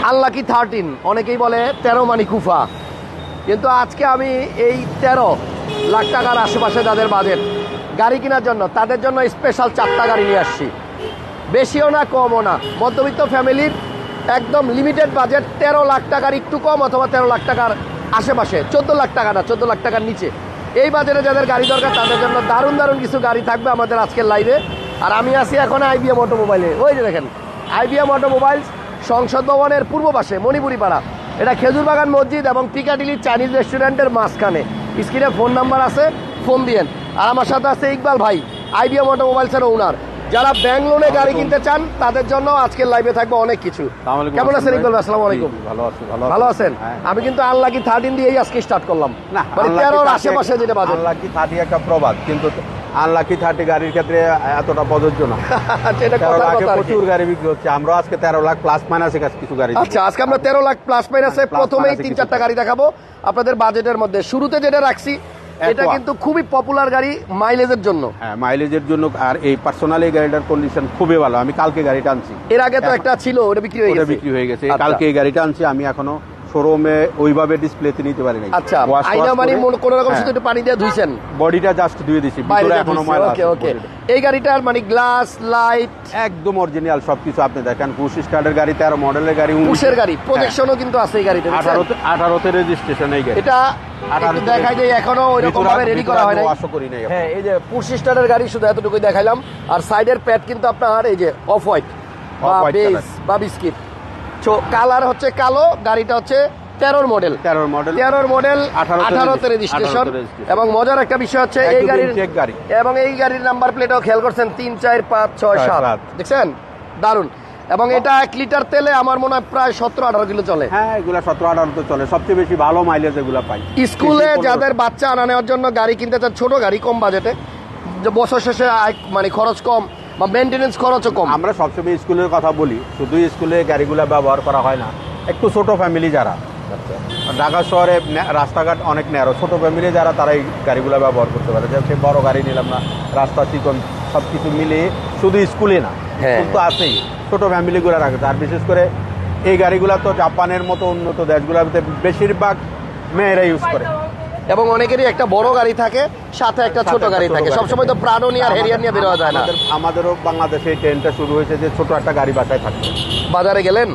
Unlucky 13, অনেকেই বলে 13 মানি কুফা, কিন্তু আজকে আমি এই 13 লাখ টাকার আশেপাশে যাদের বাজেট গাড়ি কেনার জন্য, তাদের জন্য স্পেশাল 4টা গাড়ি নিয়ে আসছি। বেশিও না কমও না, মধ্যবিত্ত ফ্যামিলির একদম লিমিটেড বাজেট, 13 লাখ টাকার একটু কম অথবা 13 লাখ টাকার আশেপাশে, 14 লাখ টাকা না, 14 লাখ টাকার নিচে এই বাজারে যাদের গাড়ি দরকার তাদের জন্য দারুণ দারুণ কিছু গাড়ি থাকবে আমাদের আজকের লাইভে। আর আমি আছি এখন আইবিএম অটোমোবাইলে। ওই যে দেখেন আইবিএম অটোমোবাইলস, সংসদ ভবনের পূর্ব পাশে মণিপুরি পাড়া। এটা খেজুরবাগান মসজিদ এবং পিকাডিলি চাইনিজ রেস্টুরেন্টের মাঝখানে। স্ক্রিনে ফোন নাম্বার আছে, ফোন দিয়েন। আর আমার সাথে আছে ইকবাল ভাই, আইবিএম অটোমোবাইলসের ওনার। যারা ব্যাংক লোনে গাড়ি কিনতে চান তাদের জন্য আজকের লাইভে থাকবে অনেক কিছু। কেমন আছেন ইকবাল ভাই? আসসালামু আলাইকুম। ভালো আছেন? আমি কিন্তু আনলাকি 13 দিয়েই আজকে স্টার্ট করলাম, মানে 13 আশেপাশে যেটা বাজে। আনলাকি 30 একটা প্রবাদ, কিন্তু আনলাকি 30 গাড়ির ক্ষেত্রে এতটা প্রযোজ্য না। প্রচুর গাড়ি বিক্রি হচ্ছে। আমরা আজকে 13 লাখ প্লাস মাইনাসে কিছু গাড়ি। আচ্ছা, আজকে আমরা 13 লাখ প্লাস মাইনাসে প্রথমেই 3-4টা গাড়ি দেখাবো আপনাদের বাজেটের মধ্যে। শুরুতে যেটা রাখছি এটা কিন্তু খুবই পপুলার গাড়ি মাইলেজের জন্য। হ্যাঁ, মাইলেজের জন্য। আর এই পার্সোনালি গাড়িটার কন্ডিশন খুবই ভালো। আমি কালকে গাড়িটা আনছি। এর আগে তো একটা ছিল, ওটা বিক্রি হয়ে গেছে। কালকে এই গাড়িটা আনছি আমি, এখনো শোরুমে ওইভাবে ডিসপ্লেতে নিতে পারি নাই। আচ্ছা, আইনা মানে কোন রকম শুধু একটু পানি দিয়ে ধুইছেন? বডিটা জাস্ট ধুয়ে দিছি, ভিতরে এখনো ময়লা আছে। ওকে। এই গাড়িটার মানে গ্লাস লাইট একদম অরিজিনাল সবকিছু আপনি দেখেন। পুশ স্টার্টের গাড়ি, 13 মডেলের গাড়ি, পুশের গাড়ি, প্রজেকশনও কিন্তু আছে এই গাড়িতে। 18তে রেজিস্ট্রেশন এই গাড়ি। এটা দেখাই যায় এখনো ওইরকম ভাবে রেডি করা হয় না। হ্যাঁ, এই যে পুশ স্টার্টের গাড়ি শুধু এতটুকুই দেখাইলাম। আর সাইডের প্যাড কিন্তু আপনার এই যে অফ হোয়াইট বা বেজ বা বিস্কিট। কালার হচ্ছে কালো। গাড়িটা হচ্ছে 13 মডেল 18তে রেজিস্ট্রেশন। এবং মজার একটা বিষয় হচ্ছে এই গাড়ির এবং এই গাড়ির নাম্বার প্লেটও খেয়াল করছেন 3, 4, 5, 6, 7 দেখছেন? দারুন। এবং এটা 1 লিটার তেলে আমার মনে হয় প্রায় 17-18 কিলো চলে। হ্যাঁ, এগুলা 17-18 তো চলে। সবচেয়ে বেশি ভালো মাইলেজ এগুলা পাই। স্কুলে যাদের বাচ্চা আনা নেওয়ার জন্য গাড়ি কিনতে চান, ছোট গাড়ি কম বাজেটে, বছর শেষে মানে খরচ কম বা মেনটেনেন্স খরচও কম। আমরা সবসময় স্কুলের কথা বলি, শুধু স্কুলে গাড়িগুলা ব্যবহার করা হয় না। একটু ছোট ফ্যামিলি যারা, ঢাকা শহরে রাস্তাঘাট অনেক ন্যারো, ছোট ফ্যামিলি যারা, তারা এই গাড়িগুলো ব্যবহার করতে পারে। সে বড় গাড়ি নিলাম না, রাস্তা চিকন, সব কিছু মিলিয়ে শুধু স্কুলে না, কিন্তু আছেই ছোট ফ্যামিলিগুলো রাখে। আর বিশেষ করে এই গাড়িগুলো তো জাপানের মতো উন্নত দেশগুলোতে বেশিরভাগ মেয়েরা ইউজ করে। এবং অনেকেরই একটা বড় গাড়ি থাকে, সাথে একটা ছোট গাড়ি থাকে। সবসময় তো প্রাডো নিয়ে আর হেরিয়ার নিয়ে বেরোয়া যায় না। আমাদেরও বাংলাদেশে এই ট্রেনটা শুরু হয়েছে যে ছোট একটা গাড়ি বাসায় থাকবে। বাজারে গেলেন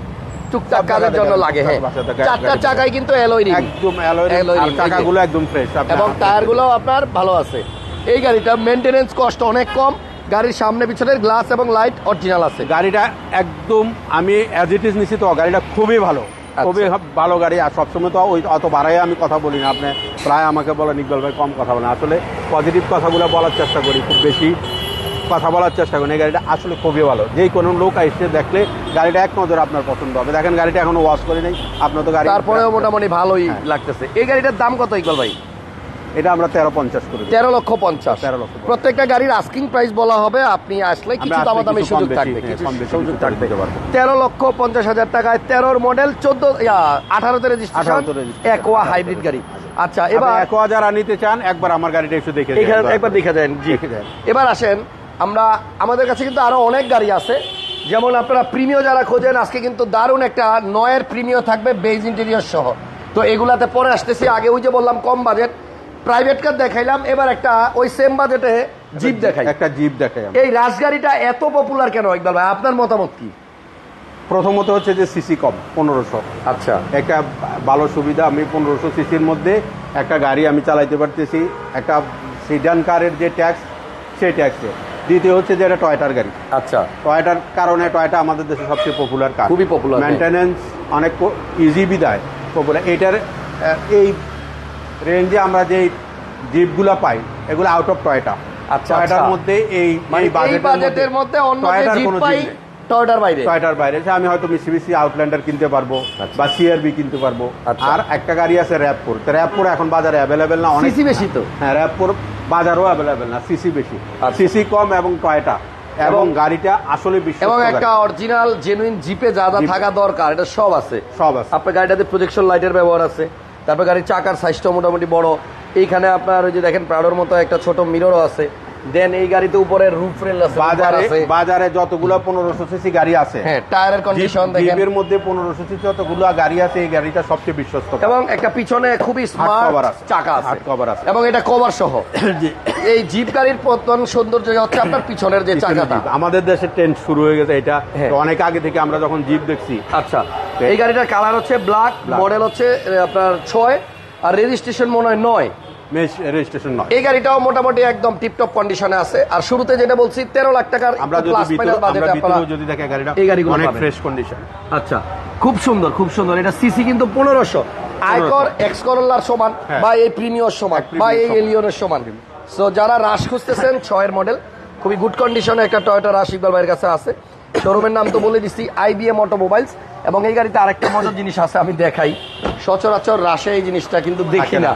টুকটাক কাজের জন্য লাগে। হ্যাঁ, 4টা চাকাই কিন্তু অ্যালয় রিম, একদম অ্যালয় রিম, আর চাকাগুলো একদম ফ্রেশ এবং টায়ারগুলো আপনার ভালো আছে। এই গাড়িটা মেইনটেনেন্স কষ্ট অনেক কম। গাড়ির সামনে পিছনের গ্লাস এবং লাইট অরিজিনাল আছে। গাড়িটা একদম আমি অ্যাজ ইট ইজ নিছি, তো গাড়িটা খুবই ভালো, খুবই ভালো গাড়ি। আর সবসময় তো ওই অত বাড়াই আমি কথা বলি না। আপনি প্রায় আমাকে বলেন ইকবাল ভাই কম কথা বলেন। আসলে পজিটিভ কথাগুলো বলার চেষ্টা করি, খুব বেশি কথা বলার চেষ্টা করি। এই গাড়িটা আসলে খুবই ভালো। যেই কোনো লোক এসে দেখলে গাড়িটা এক নজরে আপনার পছন্দ হবে। দেখেন গাড়িটা এখনো ওয়াশ করি নাই, আপনার তো গাড়ি তারপরেও মোটামুটি ভালোই লাগতেছে। এই গাড়িটার দাম কত ইকবাল ভাই? এটা আমরা 13.50 করি। 13,50,000। প্রত্যেকটা গাড়ির আস্কিং প্রাইস বলা হবে, আপনি আসলে কিছু দামাদামি সুযোগ থাকবে, কিছু সুযোগ থাকবে। 13,50,000 টাকায় 13 মডেল 18তে রেজিস্ট্রেশন একোয়া হাইব্রিড গাড়ি। আচ্ছা, এবার একোয়া যারা নিতে চান একবার আমার গাড়িটা একটু দেখে একবার দেখে যান। জি, এবার আসেন, আমাদের কাছে কিন্তু আরো অনেক গাড়ি আছে। যেমন আপনারা প্রিমিও যারা খোঁজেন, আজকে কিন্তু দারুণ একটা 9-এর প্রিমিও থাকবে বেজ ইন্টেরিয়র সহ। তো এগুলাতে পরে আসতেছি। আগে ওই যে বললাম কম বাজেট প্রাইভেট কার দেখাইলাম, এবার একটা ওই সেম বাজেটে জিপ দেখাই। একটা জিপ দেখাই। এই রাজগাড়িটা এত পপুলার কেন ইকবাল ভাই? আপনার মতামত কি? প্রথমত হচ্ছে যে সিসি কম, 1500। আচ্ছা, একটা ভালো সুবিধা। আমি 1500 সিসির মধ্যে একটা গাড়ি আমি চালাইতে পারতেছি। একটা সিডান কারের যে ট্যাক্স, সেই ট্যাক্সে। দ্বিতীয় হচ্ছে যে এটা টয়োটার গাড়ি। আচ্ছা, টয়োটার কারণে টয়োটা আমাদের দেশে সবচেয়ে পপুলার কার, খুবই পপুলার। মেনটেনেন্স অনেক ইজি বিদায় পপুলার। এটার এই রেঞ্জে আমরা যে জিপগুলো পাই এগুলো আউট অফ টয়োটা। আচ্ছা, টয়োটার মধ্যে এই বাজেটের মধ্যে অন্য যে জিপ পাই টয়োটার বাইরে আমি হয়তো মিসিবিসি আউটল্যান্ডার কিনতে পারবো বা সিআরবি কিনতে পারবো। আর একটা গাড়ি আছে র্যাপফোর। র্যাপফোর এখন বাজারে অ্যাভেলেবেল না, অনেক বেশি তো। হ্যাঁ, র্যাপফোর বাজারও অ্যাভেলেবেল না, সিসি বেশি, সিসি কম এবং টয়োটা। এবং গাড়িটা আসলে বিশ্বস্ত এবং একটা অরিজিনাল জেনুইন জিপে যা যা থাকা দরকার এটা সব আছে। আপনার গাড়িটাতে প্রজেকশন লাইটের ব্যবহার আছে। তারপর গাড়ির চাকার সাইজটা মোটামুটি বড়। এইখানে আপনার ওই যে দেখেন প্রাডোর মতো একটা ছোট মিররও আছে, দেন এই গাড়িতে উপরে রুফ রেল আছে, বাজারে যতগুলো 1500 সিসি গাড়ি আছে, হ্যাঁ টায়ারের কন্ডিশন দেখেন, জিপের মধ্যে 1500 সিসি যতগুলো গাড়ি আছে, এই গাড়িটা সবচেয়ে বিশ্বস্ত এবং একটা পিছনে খুবই স্মার্ট চাকা আছে, হাত কভার আছে, এবং এটা কভার সহ। এই জিপ গাড়ির প্রধান সৌন্দর্য হচ্ছে আপনার পিছনের যে চাকাটা। আমাদের দেশে ট্রেন্ড শুরু হয়ে গেছে এটা, অনেক আগে থেকে আমরা যখন জিপ দেখছি। আচ্ছা, এই গাড়িটার কালার হচ্ছে ব্ল্যাক, মডেল হচ্ছে আপনার 6, আর রেজিস্ট্রেশন মনে হয় 9, রেজিস্ট্রেশন নয়। এই গাড়িটাও মোটামুটি একদম টিপটপ কন্ডিশনে আছে। আর শুরুতে যেটা বলছি 13 লাখ টাকার আমরা যদি দেখে গাড়িটা এই গাড়িগুলো অনেক পাবেন। Fresh condition. আচ্ছা, খুব সুন্দর খুব সুন্দর। এটা সিসি কিন্তু 1500, আইকর এক্স করোলার সমান, বা এই প্রিমিয়র সমান, বা এই এলিয়নের সমান। সো যারা রাশ খুঁজতেছেন 6 এর মডেল, খুবই গুড কন্ডিশনে একটা টয়োটা রাশ ইকবাল ভাইয়ের কাছে আছে। শোরুমের নাম তো বলে দিচ্ছি, IBM অটোমোবাইলস। এবং এই গাড়িতে আরেকটা মজার জিনিস আছে, আমি দেখাই। সচরাচর রাশে এই জিনিসটা কিন্তু দেখি না।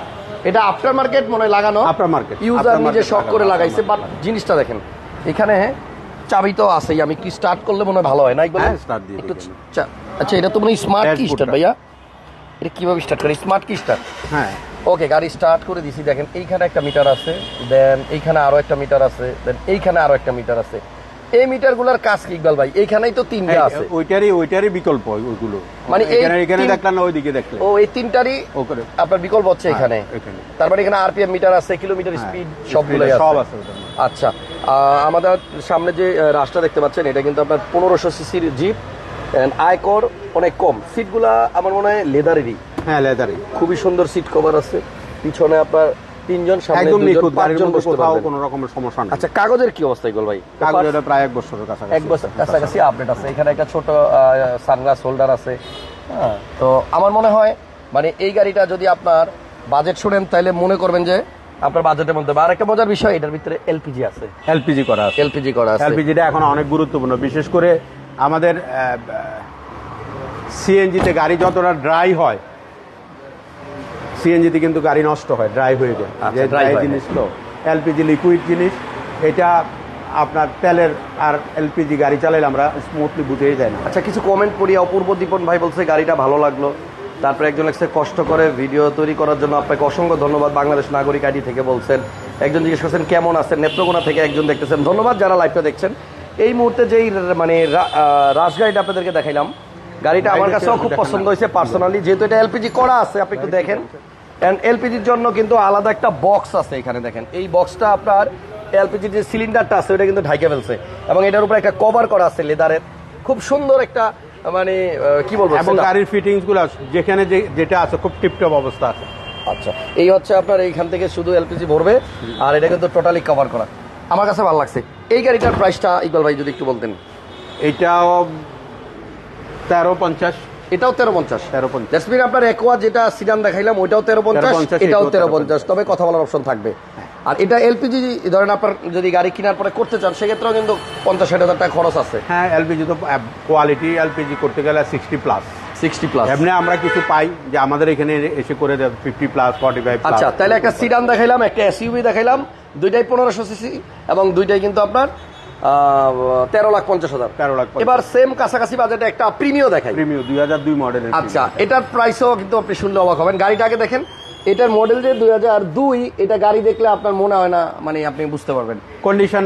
এটা আফটার মার্কেট মনে হয় লাগানো, আফটার মার্কেট ইউজার নিজে শখ করে লাগাইছে। বাট জিনিসটা দেখেন, এখানে চাবি তো আছেই। আমি কি স্টার্ট করলে মনে হয় ভালো হয় না? একটু আচ্ছা, এটা তো মনে হয় স্মার্ট কি স্টার্ট ভাইয়া? এটা কিভাবে স্টার্ট করে? স্মার্ট কি স্টার্ট? হ্যাঁ, ওকে, গাড়ি স্টার্ট করে দিছি। দেখেন এইখানে একটা মিটার আছে, দেন এইখানে আরো একটা মিটার আছে, দেন এইখানে আরো একটা মিটার আছে। এই মিটারগুলোর কাজ কি ইকবাল ভাই? এইখানেই তো 3টা আছে। ওইটারই বিকল্প ওইগুলো, মানে এখানে দেখলেন না, ওইদিকে দেখলেন। ও, এই 3টারই আপনার বিকল্প হচ্ছে এখানে। তার মানে এখানে RPM মিটার আছে, কিলোমিটার স্পিড সবগুলোই সব আছে। আছে। আচ্ছা, আমাদের সামনে যে রাস্তা দেখতে পাচ্ছেন, এটা কিন্তু আপনার 1500 সিসির জিপ, আয়কর অনেক কম। সিটগুলা আমার মনে হয় লেদারেরই। হ্যাঁ, লেদারই। খুবই সুন্দর সিট কভার আছে। পিছনে আপনার 3 জন, সামনে একদম 2 জন, নিখুঁত, 5 জন বসতে কোথাও পারবেন। কোনো রকমের সমস্যা নেই। আচ্ছা, কাগজের কি অবস্থা ইকবাল ভাই? কাগজের প্রায় 1 বছরের কাছাকাছি। 1 বছর কাছাকাছি আপডেট আছে। এখানে একটা ছোট সানগ্লাস হোল্ডার আছে। হ্যাঁ, তো আমার মনে হয় মানে এই গাড়িটা যদি আপনার বাজেট শুনেন, তাহলে মনে করবেন যে আপনার বাজেটের মধ্যে। আর একটা মজার বিষয়, এটার ভিতরে LPG আছে। এলপিজি করা আছে। এলপিজিটা এখন অনেক গুরুত্বপূর্ণ, বিশেষ করে আমাদের সিএনজিতে গাড়ি যতটা ড্রাই হয়, সিএনজিতে কিন্তু গাড়ি নষ্ট হয়, ড্রাই হয়ে যায়। যে ড্রাই জিনিস তো এলপিজি লিকুইড জিনিস, এটা আপনার তেলের আর এলপিজি গাড়ি চালাইলে আমরা স্মুথলি বুঝেই যায় না। আচ্ছা, কিছু কমেন্ট পড়ি। অপূর্ব দীপন ভাই বলছে গাড়িটা ভালো লাগলো। তারপরে একজন লিখছে কষ্ট করে ভিডিও তৈরি করার জন্য আপনাকে অসংখ্য ধন্যবাদ, বাংলাদেশ নাগরিক আইডি থেকে বলছেন। একজন জিজ্ঞেস করছেন কেমন আছেন, নেত্রকোনা থেকে একজন দেখতেছেন। ধন্যবাদ যারা লাইভটা দেখছেন। এই মুহূর্তে যেই মানে রাশ গাড়িটা আপনাদেরকে দেখাইলাম, গাড়িটা আমার কাছেও খুব পছন্দ হয়েছে পার্সোনালি, যেহেতু এটা এলপিজি করা আছে। আপনি একটু দেখেন, এন্ড এলপিজির জন্য কিন্তু আলাদা একটা বক্স আছে এখানে। দেখেন, এই বক্সটা আপনার এলপিজির যে সিলিন্ডারটা আছে ওটা কিন্তু ঢাইকে ফেলছে, এবং এটার উপরে একটা কভার করা আছে লেদারের। খুব সুন্দর একটা মানে কি বলবো, এবং গাড়ির ফিটিংস গুলো যেখানে যেটা আছে খুব টিপটপ অবস্থা আছে। আচ্ছা, এই হচ্ছে আপনার এইখান থেকে শুধু এলপিজি ভরবে, আর এটা কিন্তু টোটালি কভার করা। আমার কাছে ভালো লাগছে। এই গাড়িটার প্রাইসটা ইকবাল ভাই যদি একটু বলতেন। এটাও 1350। এটাও 1350। জাসমিন, আপনার একোয়া যেটা সিডান দেখাইলাম ওইটাও 1350, এটাও 1350, তবে কথা বলার অপশন থাকবে। আর এটা এলপিজি ধরেন আপনার যদি গাড়ি কেনার পরে করতে চান, সেক্ষেত্রেও কিন্তু 50-60 টাকা খরচ আছে। হ্যাঁ, এলপিজি তো কোয়ালিটি এলপিজি করতে গেলে 60+। এমনি আমরা কিছু পাই যে আমাদের এখানে এসে করে দেয় 50+, 45+। আচ্ছা, তাহলে একটা সিডান দেখাইলাম, একটা এসইউভি দেখাইলাম, দুইটাই 1500 সিসি, এবং দুইটাই কিন্তু আপনার 13,50,000। এবার সেম কাছাকাছি বাজেটে একটা প্রিমিও দেখাই। প্রিমিও 2002 মডেলের। আচ্ছা, এটার প্রাইসও কিন্তু আপনি শুনলে অবাক হবেন। গাড়িটা আগে দেখেন, এটার মডেল যে 2002, এটা গাড়ি দেখলে আপনার মনে হয় না, মানে আপনি বুঝতে পারবেন কন্ডিশন।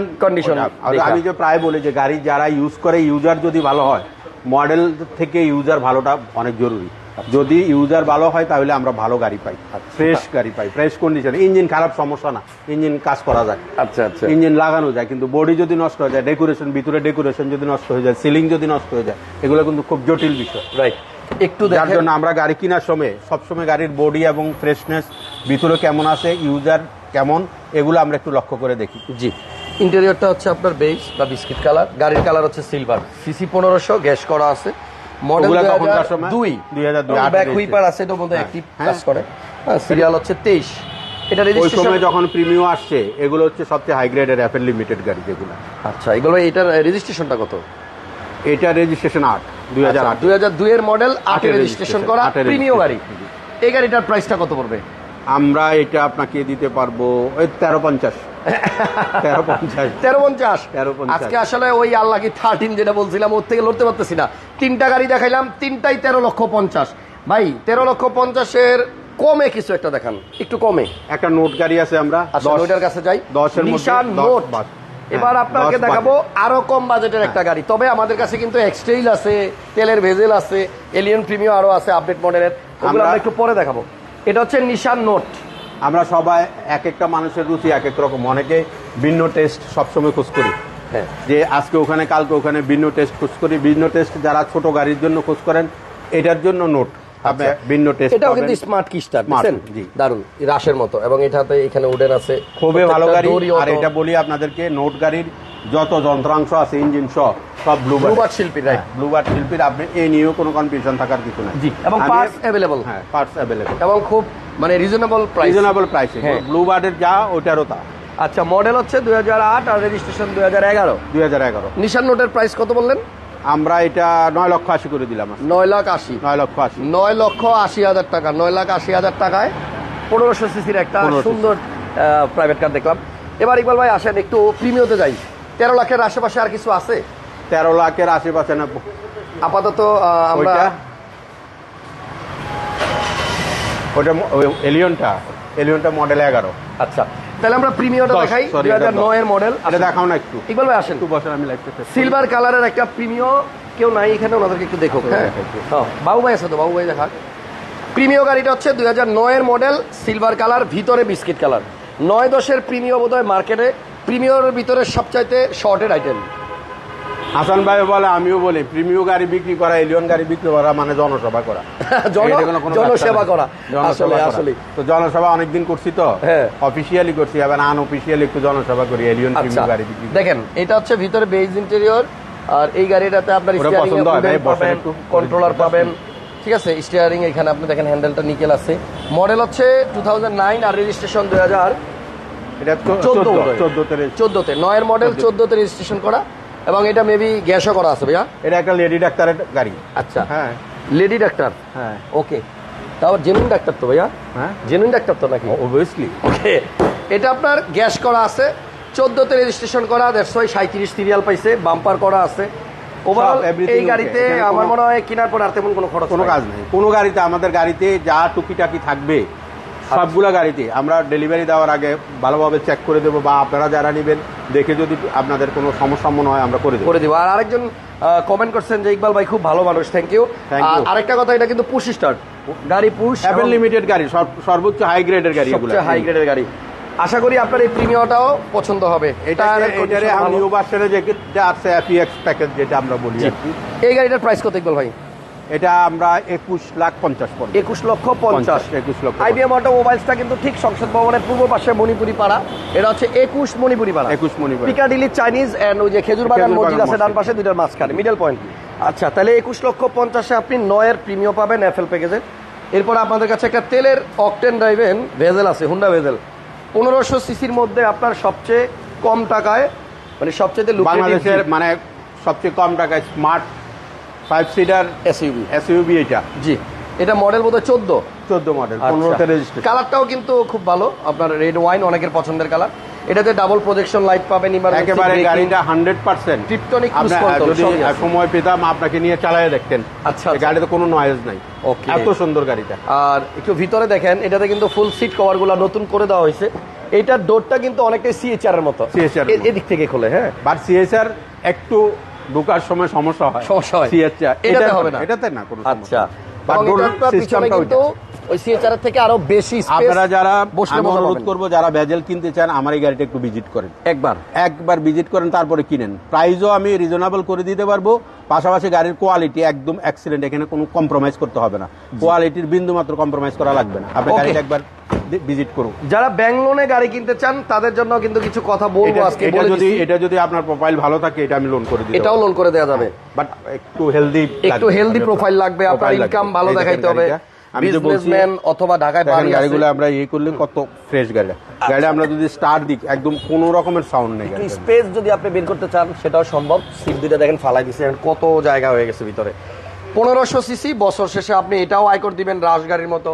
আমি যে প্রায় বলি যে গাড়ি যারা ইউজ করে, ইউজার যদি ভালো হয়, মডেল থেকে ইউজার ভালোটা অনেক জরুরি। যদি ইউজার ভালো হয় তাহলে আমরা ভালো গাড়ি পাই, ফ্রেশ গাড়ি পাই, ফ্রেশ কন্ডিশন। ইঞ্জিন খারাপ সমস্যা না, ইঞ্জিন কাজ করা যায়। আচ্ছা আচ্ছা, ইঞ্জিন লাগানো যায়, কিন্তু বডি যদি নষ্ট হয়ে যায়, ডেকোরেশন, ভিতরে ডেকোরেশন যদি নষ্ট হয়ে যায়, সিলিং যদি নষ্ট হয়ে যায়, এগুলো কিন্তু খুব জটিল বিষয়। রাইট। একটু যার জন্য আমরা গাড়ি কেনার সময় সবসময় গাড়ির বডি এবং ফ্রেশনেস, ভিতরে কেমন আছে, ইউজার কেমন, এগুলো আমরা একটু লক্ষ্য করে দেখি। জি, ইন্টেরিয়রটা হচ্ছে আপনার বেজ বা বিস্কিট কালার, গাড়ির কালার হচ্ছে সিলভার, সিসি 1500, গ্যাস করা আছে, মডেল 2002, ব্যাক হুইপার আছে, এটার মধ্যে অ্যাক্টিভ কাজ করে। হ্যাঁ, সিরিয়াল হচ্ছে 23। এটা ওই রেজিস্ট্রেশন সময় যখন প্রিমিয়াম আসছে, এগুলো হচ্ছে সবচেয়ে হাই গ্রেডের অ্যাপেল লিমিটেড গাড়ি যেগুলো। আচ্ছা, এগুলো এটার রেজিস্ট্রেশনটা কত? এটা রেজিস্ট্রেশন 8, 2008। 2002 এর মডেল, 8 এর রেজিস্ট্রেশন করা প্রিমিয়াম গাড়ি। এই গাড়িটার প্রাইসটা কত পড়বে? আমরা এটা আপনাকে দিতে পারবো ওই 1350। 1350। আজকে আসলে ওই আল্লাহ 13 যেটা বলছিলাম, ওর থেকে লড়তে পারতেছি না। 3টা গাড়ি দেখাইলাম, 3টাই 13,50,000। ভাই, 13,50,000-এর কমে কিছু একটা দেখান, একটু কমে। একটা নোট গাড়ি আছে আমরা আচ্ছা ওইটার কাছে যাই। 10 এর মধ্যে নিশান 10 নোট। বাস। এবার হ্যাঁ, আপনাকে 10 দেখাবো বাজেট। আরো কম বাজেটের একটা গাড়ি, তবে আমাদের কাছে কিন্তু এক্সটেইল আছে, তেলের ভেজেল আছে, এলিয়ন প্রিমিয়াম আরো আছে আপডেট মডেলের, ওগুলো আমরা একটু পরে দেখাবো। এটা হচ্ছে নিশান নোট। আমরা সবাই এক একটা মানুষের রুচি এক এক রকম, অনেকে ভিন্ন টেস্ট সবসময় খোঁজ করি, হ্যাঁ যে আজকে ওখানে কালকে ওখানে ভিন্ন টেস্ট খোঁজ করি। ভিন্ন টেস্ট যারা ছোট গাড়ির জন্য খোঁজ করেন, এটার জন্য নোট আপনি ভিন্ন টেস্ট এটাও পাবেন। কিন্তু স্মার্ট কিস্টার Smart, দেখছেন, জি। দারুন রাশের মতো, এবং এটাতে এখানে উডেন আছে, খুবই ভালো গাড়ি। প্রত্যেকটা দড়ি আর auto। এটা বলি আপনাদেরকে, নোট গাড়ির যত যন্ত্রাংশ আছে ইঞ্জিন সহ সব ব্লুবার্ড শিল্পী, রাইট। ব্লুবার্ড শিল্পীর, আপনি এই নিয়েও কোনো কনফিউশন থাকার কিছু নাই। জি, এবং আমি- পার্টস অ্যাভেলেবল, হ্যাঁ পার্টস অ্যাভেলেবল এবং খুব মানে রিজনেবল প্রাইস। রিজনেবল প্রাইসে। হ্যাঁ। ব্লুবার্ডের যা ওটারও তা। আচ্ছা মডেল হচ্ছে 2008 আর রেজিস্ট্রেশন 2011। 2011 নিশান নোটের প্রাইস কত বললেন? আমরা এটা 9,80,000 করে দিলাম। 9,80,000। 9,80,000। 9,80,000 টাকা, 9,80,000 টাকায় 1500 সিসির একটা 1500 সুন্দর প্রাইভেট কার দেখলাম। এবার ইকবাল ভাই আসেন একটু প্রিমিয়তে যাই। 13 লাখের আশেপাশে আর কিছু আছে 13 লাখের আশেপাশে না আপাতত? আমরা ওটা এলিয়নটা মডেল 11। আচ্ছা তাহলে আমরা প্রিমিয়টা 10, দেখাই। sorry, 2009 এর মডেল। এটা দেখাও না একটু। ইকবাল ভাই আসেন, একটু বসেন, আমি লাইভটা সিলভার কালারের একটা প্রিমিয়, কেউ নাই এখানে, ওনাদেরকে একটু দেখো। হ্যাঁ হ্যাঁ, বাবু ভাই আছে তো, বাবু ভাই দেখা। প্রিমিয় গাড়িটা হচ্ছে 2009 এর মডেল, সিলভার কালার, ভিতরে বিস্কিট কালার। 9-10 প্রিমিয় বোধহয় মার্কেটে প্রিমিয়র ভিতরে সবচাইতে শর্টেড আইটেম। হাসান ভাই বলে, আমিও বলি, প্রিমিয় গাড়ি বিক্রি করা, এলিয়ন গাড়ি বিক্রি করা মানে জনসভা করা, জনসেবা করা। আসলে জনসভা আসলে করা। তো জনসভা অনেকদিন করছি, তো হ্যাঁ। অফিসিয়ালি করছি, এবার আনঅফিসিয়ালি একটু জনসভা করি এলিয়ন আচ্ছা প্রিমিয় গাড়ি বিক্রি করি। দেখেন এটা হচ্ছে ভিতরে বেজ ইন্টেরিয়র, আর এই গাড়িটাতে আপনার ওরা স্টিয়ারিং পছন্দ হয়, ভাই, বসেন পাবেন, একটু। কন্ট্রোলার পাবেন, ঠিক আছে। স্টিয়ারিং এখানে আপনি দেখেন, হ্যান্ডেলটা নিকেল আছে। মডেল হচ্ছে 2009 আর রেজিস্ট্রেশন 2014। এটা 14 9 এর মডেল, 14 রেজিস্ট্রেশন করা, এবং এটা মেবি গ্যাসও করা আছে ভাইয়া। এটা একটা লেডি ডাক্তারের গাড়ি। আচ্ছা হ্যাঁ লেডি ডাক্তার, হ্যাঁ ওকে। তাও জেনুইন ডাক্তার তো ভাইয়া, হ্যাঁ জেনুইন ডাক্তার তো নাকি? অবভিয়াসলি। ওকে, এটা আপনার গ্যাস করা আছে, 14 রেজিস্ট্রেশন করা, 137 সিরিয়াল পাইছে, বাম্পার করা আছে। ওভারঅল everything এই গাড়িতে okay, এখানে আমার কোনো- মনে হয় কেনার পর আর তেমন কোনো খরচ কোনো নাই। কাজ নেই কোনো গাড়িতে। আমাদের গাড়িতে যা টুকিটাকি থাকবে সবগুলা গাড়িতে আমরা ডেলিভারি দেওয়ার আগে ভালোভাবে চেক করে দেবো, বা আপনারা যারা নেবেন দেখে যদি আপনাদের কোনো সমস্যা মনে হয় আমরা করে দেবো। করে দিব। আর আরেকজন কমেন্ট করছেন যে ইকবাল ভাই খুব ভালো মানুষ, থ্যাংক ইউ। Thank you. আরেকটা কথা, এটা কিন্তু পুশ স্টার্ট গাড়ি, পুশ অ্যাপেল লিমিটেড গাড়ি, সর্বোচ্চ হাই গ্রেডের গাড়ি, এগুলো সবচেয়ে হাই গ্রেডের গাড়ি। আশা করি আপনার এই প্রিমিয়ামটাও পছন্দ হবে। এটারে নিউ ভার্সনে যেটা আছে FEX প্যাকেজ যেটা আমরা বলি আর কি। এই গাড়িটার প্রাইস কত ইকবাল ভাই? এটা আমরা 21,50,000 পড়বে। 21,50,000। 21 লক্ষ। আইবিএম অটোমোবাইলসটা কিন্তু ঠিক সংসদ ভবনের পূর্ব পাশে মণিপুরি পাড়া। এটা হচ্ছে 21 মণিপুরি পাড়া, 21 মণিপুরি। পিকাডিলি চাইনিজ এন্ড ওই যে খেজুর বাগান খেজুর মসজিদ বাগান আছে ডান মসজিদ। পাশে, দুইটার মাঝখানে মিডল পয়েন্ট। আচ্ছা তাহলে 21,50,000-এ আপনি 9 প্রিমিয়াম পাবেন এফএল প্যাকেজে। এরপর আপনাদের কাছে একটা তেলের অকটেন ড্রাইভেন ভেজেল আছে, হুন্ডা ভেজেল, 1500 সিসির মধ্যে আপনার সবচেয়ে কম টাকায়, মানে সবচেয়ে বাংলাদেশের মানে সবচেয়ে কম টাকায় স্মার্ট 5 সিটার এসইউভি এটা। জি, এটা মডেল বোধহয় 14 মডেল, 15তে রেজিস্ট্রেশন। কালারটাও কিন্তু খুব ভালো, আপনার রেড ওয়াইন, অনেকের পছন্দের কালার। এটাতে ডাবল প্রজেকশন লাইট পাবেন, একেবারে গাড়িটা 100% ট্রিপটনিক যদি সময় পেতাম আপনাকে নিয়ে চালায় দেখতেন। আচ্ছা গাড়িতে কোনো নয়েজ নাই, ওকে, এত সুন্দর গাড়িটা। আর একটু ভিতরে দেখেন, এটাতে কিন্তু ফুল সিট কভার গুলো নতুন করে দেওয়া হয়েছে। এইটার ডোরটা কিন্তু অনেকটাই সিএচআর এর মতো, CHR এদিক থেকে খোলে। হ্যাঁ, বাট সিএসআর একটু ঢোকার সময় সমস্যা হয়, সিএচআর এটাতে হবে না, এটাতে না কোনো আচ্ছা। বাট ডোর সিস্টেমটা কিন্তু ওই সিএচআর এর থেকে আরো বেশি স্পেস। আপনারা যারা, বসলে আমি মজা অনুরোধ পাবেন। করবো যারা ভেজেল কিনতে চান আমার এই গাড়িটা একটু ভিজিট করেন, একবার ভিজিট করেন, তারপরে কিনেন। প্রাইসও আমি রিজনেবল করে দিতে পারবো, পাশাপাশি গাড়ির কোয়ালিটি একদম এক্সিলেন্ট, এখানে কোনো কম্প্রোমাইজ করতে হবে না, কোয়ালিটির বিন্দু মাত্র কম্প্রোমাইজ করা লাগবে না। আপনি গাড়িটা একবার ভিজিট করুন। যারা ব্যাংক লোনে গাড়ি কিনতে চান তাদের জন্য কিন্তু কিছু কথা বলবো আজকে। এটা যদি আপনার প্রোফাইল ভালো থাকে এটা আমি লোন করে দিই, এটাও লোন করে দেওয়া যাবে, বাট একটু হেলদি প্রোফাইল লাগবে, আপনার ইনকাম ভালো দেখাইতে হবে। বিজনেসম্যান অথবা ঢাকায় বাড়ি আছে, গাড়িগুলো আমরা ইয়ে করলে কত ফ্রেশ গাড়ি আমরা যদি স্টার্ট দিই একদম কোনো রকমের সাউন্ড নেই। স্পেস যদি আপনি বের করতে চান সেটাও সম্ভব। সিট দুইটা দেখেন ফালাই দিছে, কত জায়গা হয়ে গেছে ভিতরে। 1500 সিসি, বছর শেষে আপনি এটাও আয়কর দিবেন রাশ গাড়ির মতো,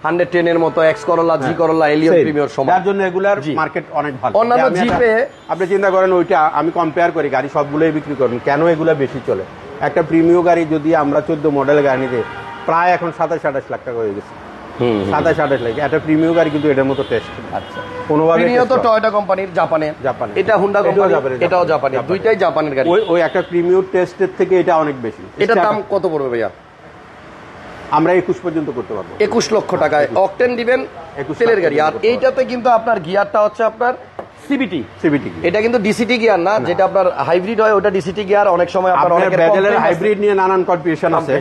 110 এর মতো, এক্স করোলা, জি করোলা, এলিয়ন প্রিমিয়ার সমান। যার জন্য এগুলার মার্কেট অনেক ভালো। অন্যান্য জিপে আপনি চিন্তা করেন, ওইটা আমি কম্পেয়ার করি, গাড়ি সবগুলোই বিক্রি করেন, কেন এগুলা বেশি চলে? একটা প্রিমিয়াম গাড়ি যদি আমরা 14 মডেল গাড়ি নিতে প্রায় এখন 27-28 লাখ টাকা হয়ে গেছে। 27-28 লাখ। একটা প্রিমিয় গাড়ি কিন্তু এটার মতো টেস্ট। আচ্ছা, কোনোভাবে প্রিমিয়াম তো টয়োটা কোম্পানির, জাপানের, এটা হুন্ডা কোম্পানি, এটাও জাপানের, দুইটাই জাপানের গাড়ি। ওই একটা প্রিমিয়াম টেস্টের থেকে এটা অনেক বেশি। এটার দাম কত পড়বে ভাইয়া? আমরা 21 পর্যন্ত করতে পারবো। 21 লক্ষ টাকায় অকটেন দিবেন, তেলের গাড়ি। আর এইটাতে কিন্তু আপনার গিয়ারটা হচ্ছে আপনার সিবিটি। এটা কিন্তু ডিসিটি গিয়ার না, যেটা আপনার হাইব্রিড হয় ওটা ডিসিটি গিয়ার। অনেক সময় আপনার অনেকের ব্যাজেলের হাইব্রিড নিয়ে নানান কনফিউশন আছে,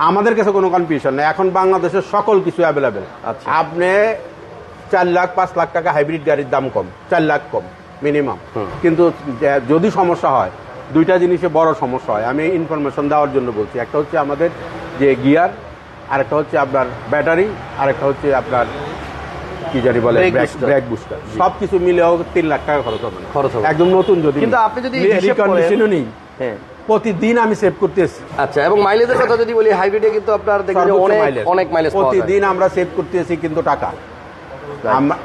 আমাদের কাছে কোনো কনফিউশন নেই। এখন বাংলাদেশের সকল কিছু অ্যাভেলেবেল। আচ্ছা, আপনি 4 লাখ 5 লাখ টাকা হাইব্রিড গাড়ির দাম কম, 4 লাখ কম মিনিমাম। কিন্তু যদি সমস্যা হয়, দুইটা জিনিসে বড় সমস্যা হয়। আমি ইনফরমেশন দেওয়ার জন্য বলছি। একটা হচ্ছে আমাদের যে গিয়ার, আরেকটা হচ্ছে আপনার ব্যাটারি, আরেকটা হচ্ছে আপনার কি জানি বলে ব্রেক বুস্টার। সবকিছু মিলেও 3 লাখ টাকা খরচ হবে না, একদম নতুন। যদি কিন্তু আপনি যদি রিকন্ডিশনও নেই, প্রতিদিন আমি সেভ করতেছি। আচ্ছা, এবং মাইলেজের কথা যদি বলি, হাইব্রিডে কিন্তু আপনার দেখবেন অনেক মাইলেজ প্রতিদিন আমরা সেভ করতেছি। কিন্তু টাকা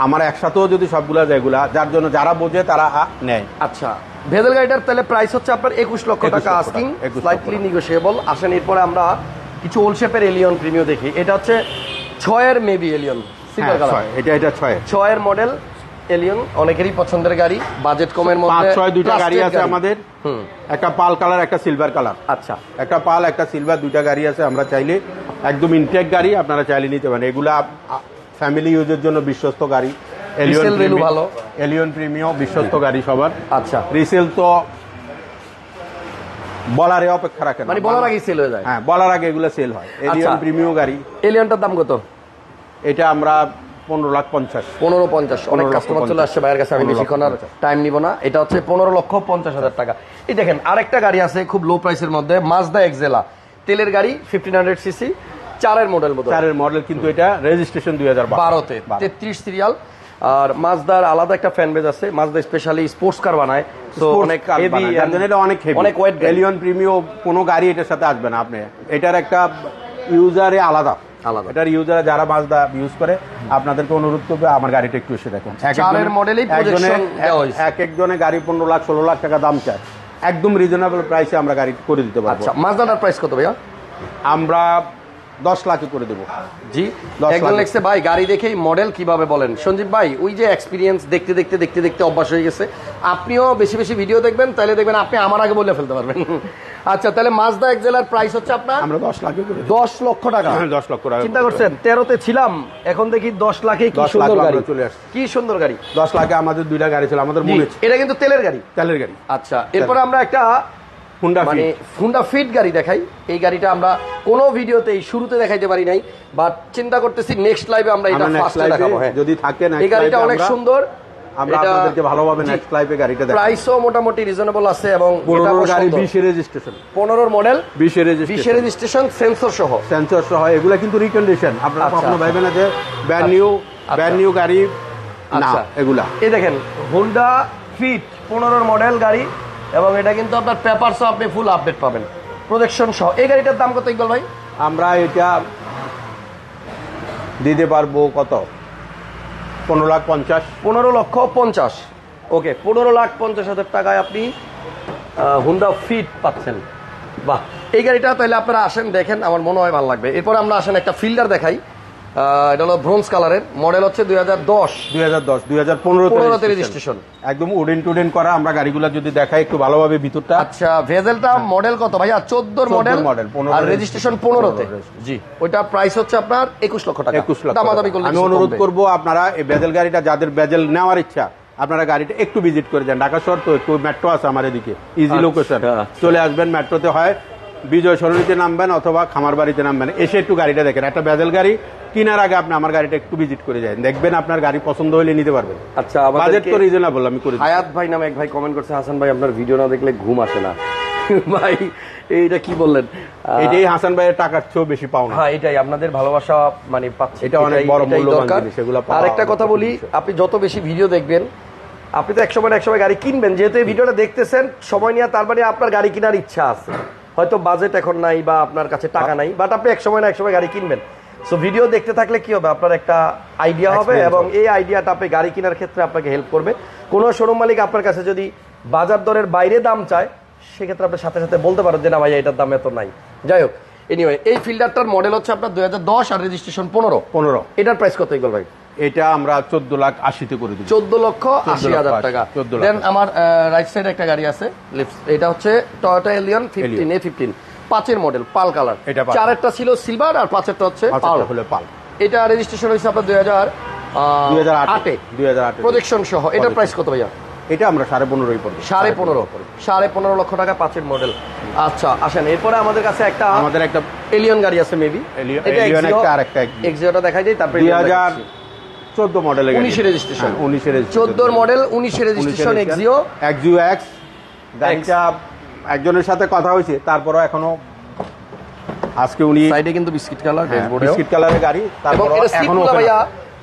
আমার একসাথেও যদি সবগুলা যেগুলা, যার জন্য যারা বোঝে তারা নেয়। আচ্ছা, ভেজেল গাড়িটার তাহলে প্রাইস হচ্ছে আপনার 21 লক্ষ টাকা আস্কিং, স্লাইটলি নেগোশিয়েবল। আসেন, এরপরে আমরা কিছু ওল্ড শেপের এলিয়ন প্রিমিও দেখি। এটা হচ্ছে 6-এর মেবি এলিয়ন, এটা 6-এর মডেল এলিয়ন, অনেকেরই পছন্দের গাড়ি, বাজেট কমের মধ্যে। 5-6 দুইটা গাড়ি আছে আমাদের, একটা পাল কালার, একটা সিলভার কালার। আচ্ছা, একটা পাল, একটা সিলভার, দুইটা গাড়ি আছে। আমরা চাইলে একদম ইনটেক গাড়ি আপনারা চাইলে নিতে পারেন। এগুলা ফ্যামিলি ইউজের জন্য বিশ্বস্ত গাড়ি। এলিয়ন প্রিমিয়াম বিশ্বস্ত গাড়ি সবার। আচ্ছা, রিসেল তো বলারে অপেক্ষা রাখে না, মানে বলার আগে সেল হয়ে যায়। হ্যাঁ, বলার আগে এগুলো সেল হয়। এলিয়ন প্রিমিয়াম গাড়ি। এলিয়নটার দাম কত? এটা আমরা 15,50,000। 15,50,000। অনেক কাস্টমার চলে আসছে ভাইয়ের কাছে, আমি বেশিক্ষণ আর টাইম নিব না। এটা হচ্ছে 15,50,000 টাকা। এই দেখেন, আরেকটা গাড়ি আছে খুব লো প্রাইসের মধ্যে, মাজদা এক্সেলা, তেলের গাড়ি, 1500 সিসি, 4-এর মডেল বোধহয়। 4-এর মডেল, কিন্তু এটা রেজিস্ট্রেশন 2012-তে, 33 সিরিয়াল। আর মাজদার আলাদা একটা ফ্যান বেজ আছে, মাজদা স্পেশালি স্পোর্টস কার বানায়, তো অনেক হেভি, অনেক ওয়েট। এলিয়ন প্রিমিয়াম কোনো গাড়ি এটার সাথে আসবে না। আপনি এটার একটা ইউজারে আলাদা। এটার ইউজার যারা মাজদা ইউজ করে, আপনাদেরকে অনুরোধ করবে আমার গাড়িটা একটু এসে দেখুন। 4-এর মডেলই প্রজেকশন দেওয়া হয়েছে। একজনে গাড়ি 15 লাখ 16 লাখ টাকা দাম চায়, একদম রিজনেবল প্রাইসে আমরা গাড়ি করে দিতে পারবো। আচ্ছা, মাজদাটার প্রাইস কত ভাইয়া? আমরা 10 লাখে করে দেবো। জি, একজন লিখছে ভাই গাড়ি দেখেই মডেল কিভাবে বলেন। সঞ্জীব ভাই, ওই যে এক্সপিরিয়েন্স, দেখতে দেখতে অভ্যাস হয়ে গেছে। আপনিও বেশি বেশি ভিডিও দেখবেন, তাহলে দেখবেন আপনি আমার আগে বলে ফেলতে পারবেন। আচ্ছা, তাহলে মাজদা এক্সেলার প্রাইস হচ্ছে আপনার আমরা 10 লাখে করে 10 লক্ষ টাকা। 10 লক্ষ টাকা চিন্তা করছেন, 13তে ছিলাম, এখন দেখি 10 লাখে। কি সুন্দর গাড়ি চলে আসছে, কি সুন্দর গাড়ি। 10 লাখে আমাদের দুইটা গাড়ি ছিল, আমাদের মনে হচ্ছে। এটা কিন্তু তেলের গাড়ি। আচ্ছা, এরপর আমরা একটা হুন্ডা ফিট গাড়ি দেখাই। এই গাড়িটা আমরা কোনো ভিডিওতেই শুরুতে দেখাইতে পারি নাই, বাট চিন্তা করতেছি নেক্সট লাইভে আমরা এটা ফার্স্টে দেখাবো। হ্যাঁ, যদি থাকে না, এই গাড়িটা অনেক সুন্দর। আমরা আপনাদেরকে ভালোভাবে নেক্সট লাইভে গাড়িটা দেখাবো। প্রাইসও মোটামুটি রিজনেবল আছে, এবং 15 গাড়ি 20 এর রেজিস্ট্রেশন, 15 মডেল 20 এর রেজিস্ট্রেশন, সেন্সর সহ। এগুলা কিন্তু রিকন্ডিশন। আপনারা কখনো ভাবেন না যে ব্র্যান্ড নিউ গাড়ি না, এগুলা। এই দেখেন, হুন্ডা ফিট 15 মডেল গাড়ি, এবং এটা কিন্তু আপনার পেপারসও আপনি ফুল আপডেট পাবেন, প্রজেকশন সহ। এই গাড়িটার দাম কত ইকবাল ভাই? আমরা এটা দিতে পারবো কত? 15,50,000। 15,50,000। ওকে, 15,50,000 টাকায় আপনি হুন্ডা ফিট পাচ্ছেন। বাহ, এই গাড়িটা তাহলে আপনারা আসেন, দেখেন, আমার মনে হয় ভালো লাগবে। এরপর আমরা আসেন একটা ফিল্ডার দেখাই। এটা হলো ব্রোঞ্জ কালারের, মডেল হচ্ছে 2015 রেজিস্ট্রেশন, একদম উডেন টুডেন করা। আমরা গাড়িগুলো যদি দেখাই একটু ভালোভাবে ভিতরটা। আচ্ছা, ভেজেলটা মডেল কত ভাইয়া? 14 মডেল, আর রেজিস্ট্রেশন 15তে। জি, ওইটা প্রাইস হচ্ছে আপনার 21 লক্ষ টাকা। 21 লক্ষ। আমি অনুরোধ করবো আপনারা এই বেজেল গাড়িটা, যাদের বেজেল নেওয়ার ইচ্ছা, আপনারা গাড়িটা একটু ভিজিট করে যান। ঢাকা শহর তো একটু মেট্রো আছে আমার এদিকে, ইজি লোকেশন, চলে আসবেন। মেট্রোতে হয় বিজয় সরণিতে নামবেন অথবা খামারবাড়িতে নামবেন, এসে একটু গাড়িটা দেখেন। একটা বেজেল গাড়ি কেনার আগে আপনি আমার গাড়িটা একটু ভিজিট করে যান, দেখবেন আপনার গাড়ি পছন্দ হলে নিতে পারবেন। আচ্ছা, বাজেট তো রিজনেবল আমি করে দিই। হায়াত ভাই নামে এক ভাই কমেন্ট করছে, হাসান ভাই আপনার ভিডিও না দেখলে ঘুম আসে না। ভাই, এইটা কি বললেন? এটাই হাসান ভাইয়ের টাকার চেয়েও বেশি পাওনা। হ্যাঁ, এটাই আপনাদের ভালোবাসা, মানে পাচ্ছি, এটা অনেক বড় মূল্যবান জিনিস। এগুলো আরেকটা কথা বলি, আপনি যত বেশি ভিডিও দেখবেন, আপনি তো একসময় গাড়ি কিনবেন। যেহেতু এই ভিডিওটা দেখতেছেন সময় নিয়ে, তার মানে আপনার গাড়ি কেনার ইচ্ছা আছে, হয়তো বাজেট এখন নাই বা আপনার কাছে টাকা নাই, বাট আপনি একসময় গাড়ি কিনবেন। সো ভিডিও দেখতে থাকলে কি হবে, আপনার একটা আইডিয়া হবে, এবং এই আইডিয়াটা আপনি গাড়ি কেনার ক্ষেত্রে আপনাকে হেল্প করবে। কোনো শোরুম মালিক আপনার কাছে যদি বাজার দরের বাইরে দাম চায়, সেক্ষেত্রে আপনি সাথে সাথে বলতে পারেন যে না ভাই, এটার দাম এত নাই। যাই হোক, এনিওয়ে এই ফিল্ডারটার মডেল হচ্ছে আপনার 2010 আর রেজিস্ট্রেশন 15। এটার প্রাইস কত ইকবাল ভাই? এটা আমরা 14,80,000 করে দিই। 14,80,000 টাকা। 14 দেন আমার রাইট সাইডে একটা গাড়ি আছে, এটা হচ্ছে টয়োটা এলিয়ন 15 5 মডেল পাল কালার। এটা পাল। 4 ছিল সিলভার আর 5 হচ্ছে পাল। পাল। এটা রেজিস্ট্রেশন হয়েছে আপনার 2008 2008 প্রজেকশন সহ। এটার প্রাইস কত ভাইয়া? এটা আমরা 15.5 পড়বে। 15.5 লক্ষ টাকা 5 মডেল। আচ্ছা আসেন, এরপরে আমাদের কাছে আমাদের একটা এলিয়ন গাড়ি আছে মেবি। এলিয়ন একটা আরেকটা এক্সিওটা দেখাই দেই, তারপরে 2014 মডেলের 19 registration. 19 registration 14 model 19 registration Axio x. গাড়িটা একজনের সাথে কথা হয়েছে, তারপরও এখনো আজকে উনি সাইডে কিন্তু বিস্কিট কালার ড্যাশবোর্ডে বিস্কিট কালারের গাড়ি, তারপর এখনো ভাইয়া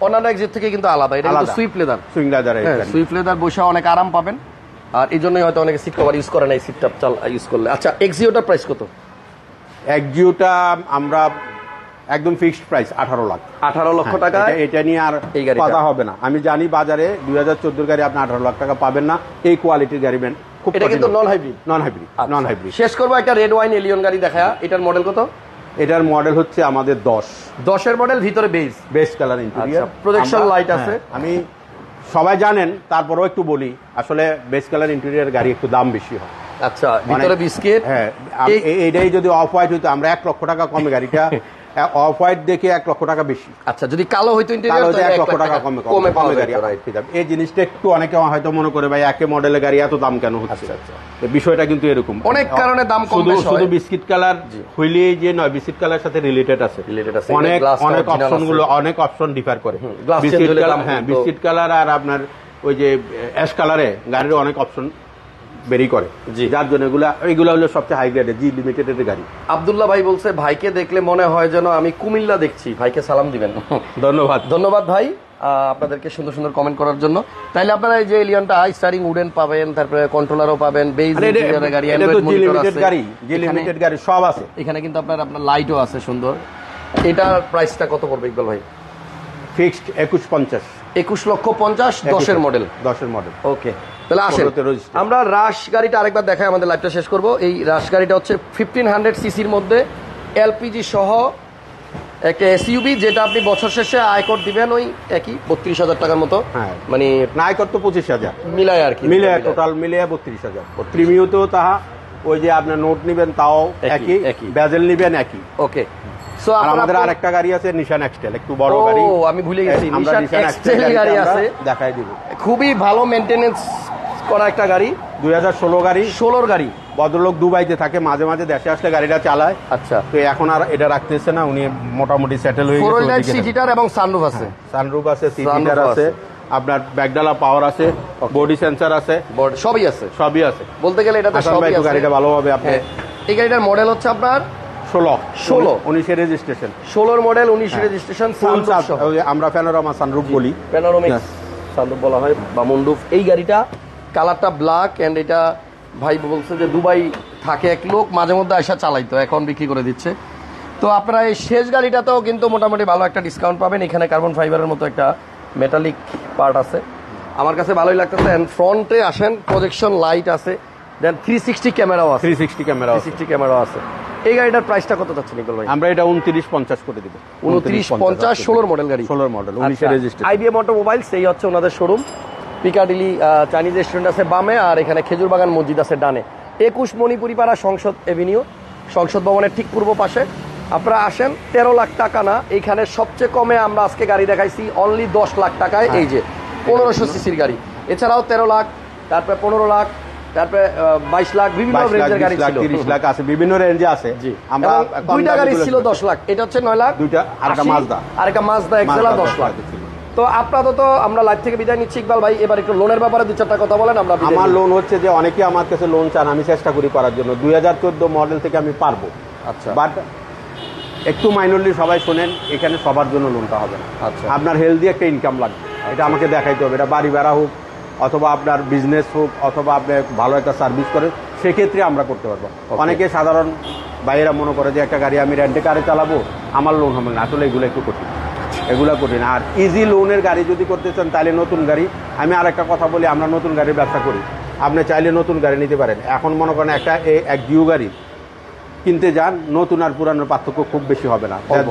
অন্যান্য এক্সিট থেকে কিন্তু আলাদা। এটা কিন্তু Swift leather. Swing leather. Swift leather বসে অনেক আরাম পাবেন, আর এই জন্যই হয়তো অনেকে সিট কভার ইউজ করে না এই সিটটা ইউজ করলে। আচ্ছা এক্সিওটার প্রাইস কত? এক্সিওটা আমরা একদম ফিক্সড প্রাইস 18 লাখ। 18 লক্ষ টাকা। এটা নিয়ে আর কথা হবে না। আমি জানি বাজারে 2014 গাড়ি আপনি 18 লাখ টাকা পাবেন না, এই কোয়ালিটির গাড়ি খুব। এটা কিন্তু নন হাইব্রিড। Non hybrid. শেষ করবো একটা রেড ওয়াইন এলিয়ন গাড়ি দেখায়া। এটার মডেল কত? এটার মডেল হচ্ছে আমাদের 10 এর মডেল, ভিতরে base colour interior, projection light আছে। আমি সবাই জানেন, তারপরেও একটু বলি, আসলে বেস কালার ইন্টেরিয়র গাড়ি একটু দাম বেশি হয়। আচ্ছা ভিতরে বিস্কিট। হ্যাঁ, এইটাই যদি অফ হোয়াইট হইতো আমরা 1 লক্ষ টাকা কমে গাড়িটা অফ হোয়াইট দেখে 1 লক্ষ টাকা বেশি। আচ্ছা যদি কালো হইতো ইন্টেরিয়র তো 1 লক্ষ টাকা কমে গাড়ি। এই জিনিসটা একটু অনেকে হয়তো মনে করে ভাই একে মডেলের গাড়ি এত দাম কেন হচ্ছে। বিষয়টা কিন্তু এরকম, অনেক কারণে দাম কম বেশি হয়। শুধু বিস্কিট কালার হইলেই যে নয়, বিস্কিট কালার সাথে রিলেটেড আছে। অনেক অনেক অপশন ডিফার করে। বিস্কিট কালার আর আপনার ওই যে অ্যাশ কালারে গাড়ির অনেক অপশন বেরি করে, যার জন্য এগুলো হলো সবচেয়ে হাই গ্রেডের জি লিমিটেডের গাড়ি। আব্দুল্লাহ ভাই বলছে ভাইকে দেখলে মনে হয় যেন আমি কুমিল্লা দেখছি। ভাইকে সালাম দিবেন। ধন্যবাদ ভাই আপনাদেরকে সুন্দর সুন্দর কমেন্ট করার জন্য। তাইলে আপনারা এই যে এলিয়নটা স্টারিং উডেন পাবেন, তারপরে কন্ট্রোলারও পাবেন, বেজ ইন্টেরিয়রের গাড়ি, অ্যান্ড্রয়েড মনিটর আছে, লিমিটেড গাড়ি সব আছে। এখানে কিন্তু আপনার লাইটও আছে সুন্দর। এটার প্রাইসটা কত পড়বে ইকবাল ভাই? ফিক্সড 21.50। 21,50,000 10 মডেল। ওকে, তাহলে আসেন আমরা রাশ গাড়িটা আরেকবার দেখাই, আমাদের লাইভটা শেষ করব। এই রাশ গাড়িটা হচ্ছে 1500 সিসির মধ্যে এলপিজি সহ একটা এসইউভি, যেটা আপনি বছর শেষে আয়কর দিবেন ওই একই 32,000 টাকার মতো। মানে আয়কর তো 25,000 মিলায় আর কি, মিলে টোটাল মিলে 32,000। প্রিমিয়তেও তাহা ওই যে আপনার নোট নিবেন তাও একই, বেজেল নিবেন একই। ওকে, সো আমাদের আরেকটা গাড়ি আছে নিশান এক্সটেল, একটু বড় গাড়ি। ও আমি ভুলে গেছি, নিশান এক্সটেল গাড়ি আছে, দেখাই দিব। খুবই ভালো মেইনটেনেন্স করা একটা গাড়ি, 2016 গাড়ি। 16 গাড়ি। ভদ্রলোক দুবাইতে থাকে, মাঝে মাঝে দেশে আসলে গাড়িটা চালায়। আচ্ছা, তো এখন আর এটা রাখতেছে না, উনি মোটামুটি সেটেল হয়ে গেছে। 4 সিটার এবং সানরুফ আছে, সিটার আছে, আপনার ব্যাকডালা পাওয়ার আছে, বডি সেন্সর আছে, সবই আছে বলতে গেলে এটাতে সবই আছে। গাড়িটা ভালোভাবে আপনি। এই গাড়িটার মডেল হচ্ছে আপনার 19 রেজিস্ট্রেশন, 16 মডেল 19 রেজিস্ট্রেশন। আমরা প্যানোরামা সানরুফ বলি, প্যানোরামিক সানরুফ বলা হয় বা মুন্ডুফ। এই গাড়িটা কালারটা ব্ল্যাক, এন্ড এটা ভাই বলছে যে দুবাই থাকে এক লোক, মাঝে মধ্যে আসা চালাইতো, এখন বিক্রি করে দিচ্ছে। তো আপনারা এই শেষ গাড়িটাতেও কিন্তু মোটামুটি ভালো একটা ডিসকাউন্ট পাবেন। এখানে কার্বন ফাইবারের মতো একটা মেটালিক পার্ট আছে, আমার কাছে ভালোই লাগতেছে। এন্ড ফ্রন্টে আসেন, প্রজেকশন লাইট আছে, দেন 360 ক্যামেরাও আছে। 360 ক্যামেরাও আছে। এই গাড়িটার প্রাইসটা কত যাচ্ছে নিকল ভাই? আমরা এটা 29.50 করে দিব। 29.50, 16 মডেল গাড়ি, 16 মডেল 19 রেজিস্ট্রেশন। আইবিএম অটোমোবাইলস, এই হচ্ছে ওনাদের শোরুম। পিকাডিলি চাইনিজ রেস্টুরেন্ট আছে বামে, আর এখানে খেজুর বাগান মসজিদ আছে ডানে। 21 মণিপুরি পাড়া সংসদ এভিনিউ, সংসদ ভবনের ঠিক পূর্ব পাশে। আপনারা আসেন, 13 লাখ টাকা না, এইখানে সবচেয়ে কমে আমরা আজকে গাড়ি দেখাইছি অনলি 10 লাখ টাকায়। এই যে 1500 সিসির গাড়ি, এছাড়াও 13 লাখ, তারপরে 15 লাখ, তারপরে 22 লাখ, বিভিন্ন রেঞ্জের গাড়ি ছিল, 30 লাখ আছে, বিভিন্ন রেঞ্জে আছে। আমরা দুইটা গাড়ি ছিল 10 লাখ, এটা হচ্ছে 9 লাখ, দুইটা আরেকটা মাজদা এক্সেলা 10 লাখ। তো আপাতত আমরা লাইভ থেকে বিদায় নিচ্ছি। ইকবাল ভাই, এবার একটু লোনের ব্যাপারে 2-4টা কথা বলেন। আমার লোন হচ্ছে যে অনেকে আমার কাছে লোন চান, আমি চেষ্টা করি করার জন্য। 2014 মডেল থেকে আমি পারবো। আচ্ছা, বাট একটু মাইনরলি সবাই শোনেন, এখানে সবার জন্য লোনটা হবে না। আচ্ছা, আপনার হেলদি একটা ইনকাম লাগবে, এটা আমাকে দেখাইতে হবে। এটা বাড়ি ভাড়া হোক, অথবা আপনার বিজনেস হোক, অথবা আপনি ভালো একটা সার্ভিস করেন, সেক্ষেত্রে আমরা করতে পারবো। অনেকে সাধারণ ভাইয়েরা মনে করে যে একটা গাড়ি আমি রেন্টে কারে চালাবো, আমার লোন হবে না। আসলে এগুলো একটু কঠিন, আর ইজি লোনের গাড়ি যদি করতে চান তাহলে নতুন গাড়ি। আমি আর একটা কথা বলি, আমরা নতুন গাড়ির ব্যবসা করি, আপনি চাইলে নতুন গাড়ি নিতে পারেন। এখন মনে করেন একটা এক জিও গাড়ি কিনতে যান, নতুন আর পুরানোর পার্থক্য খুব বেশি হবে না, অল্প।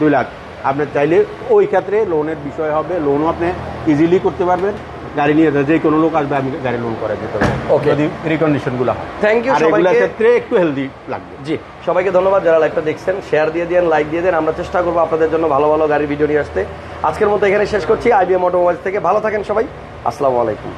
2 লাখ। আপনি চাইলে ওই ক্ষেত্রে লোনের বিষয় হবে, লোনও আপনি ইজিলি করতে পারবেন। গাড়ি নিয়ে যে কোনো লোক আসবে, আমি গাড়ি লোন করে দিতে পারবো Okay. যদি রিকন্ডিশনগুলো হয়। Thank you আর এগুলোর সবাইকে। ক্ষেত্রে একটু হেলদি লাগবে। জি, সবাইকে ধন্যবাদ যারা লাইভটা দেখছেন। শেয়ার দিয়ে দেন, লাইক দিয়ে দেন। আমরা চেষ্টা করবো আপনাদের জন্য ভালো ভালো গাড়ির ভিডিও নিয়ে আসতে। আজকের মতো এখানে শেষ করছি IBM অটোমোবাইলস থেকে। ভালো থাকেন সবাই, আসসালামু আলাইকুম।